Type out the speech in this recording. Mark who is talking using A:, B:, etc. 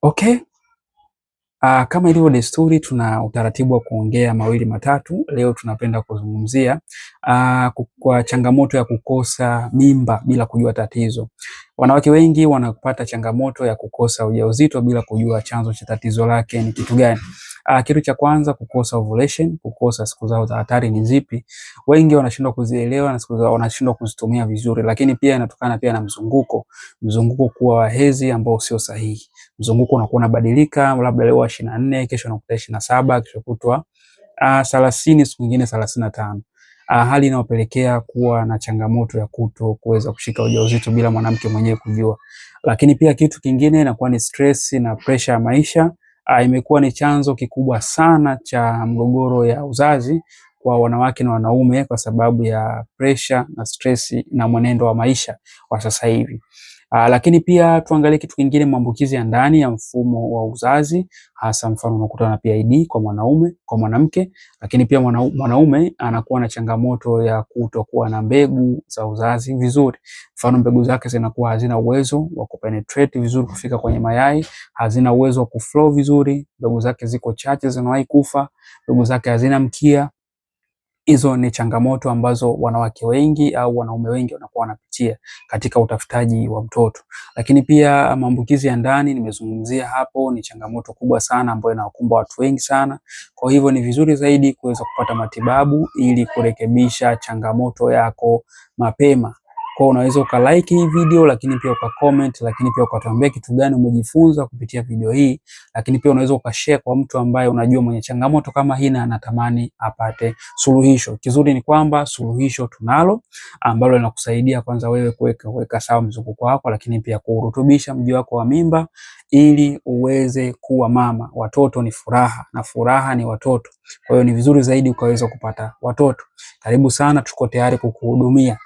A: Okay. Kama ilivyo desturi tuna utaratibu wa kuongea mawili matatu. Leo tunapenda kuzungumzia kwa changamoto ya kukosa mimba bila kujua tatizo. Wanawake wengi wanapata changamoto ya kukosa ujauzito bila kujua chanzo cha tatizo lake ni kitu gani. Kitu cha kwanza, kukosa ovulation, kukosa siku zao za hatari ni zipi. Wengi wanashindwa kuzielewa na siku zao wanashindwa kuzitumia vizuri, lakini pia inatokana pia na mzunguko kuwa wa hedhi ambao sio sahihi. Mzunguko unakuwa unabadilika, labda leo 24, kesho unakuta 27, kesho kutwa 30, siku nyingine 35. Hali inayopelekea kuwa na changamoto ya kuweza kushika ujauzito bila mwanamke mwenyewe kujua. Lakini pia kitu kingine inakuwa ni stress na pressure ya maisha. Imekuwa ni chanzo kikubwa sana cha mgogoro ya uzazi kwa wanawake na wanaume kwa sababu ya pressure na stress na mwenendo wa maisha wa sasa hivi. Lakini pia tuangalie kitu kingine, maambukizi ya ndani ya mfumo wa uzazi, hasa mfano unakuta na PID kwa mwanaume, kwa mwanamke. Lakini pia mwanaume anakuwa na changamoto ya kutokuwa na mbegu za uzazi vizuri. Mfano mbegu zake zinakuwa hazina uwezo wa kupenetrate vizuri kufika kwenye mayai, hazina uwezo wa kuflow vizuri, mbegu zake ziko chache, zinawahi kufa, mbegu zake hazina mkia. Hizo ni changamoto ambazo wanawake wengi au wanaume wengi wanakuwa wanapitia katika utafutaji wa mtoto. Lakini pia maambukizi ya ndani nimezungumzia hapo, ni changamoto kubwa sana ambayo inawakumba watu wengi sana. Kwa hivyo ni vizuri zaidi kuweza kupata matibabu ili kurekebisha changamoto yako mapema. Kwa unaweza ukalike hii video, lakini pia ukacomment, lakini pia ukatuambia kitu gani umejifunza kupitia video hii, lakini pia unaweza ukashare kwa mtu ambaye unajua mwenye changamoto kama hii na anatamani apate suluhisho. Kizuri ni kwamba suluhisho tunalo ambalo linakusaidia kwanza wewe kuweka sawa mzunguko wako, lakini pia kurutubisha mji wako wa mimba ili uweze kuwa mama. Watoto ni furaha na furaha ni watoto. Kwa hiyo ni vizuri zaidi ukaweza kupata watoto. Karibu sana, tuko tayari kukuhudumia.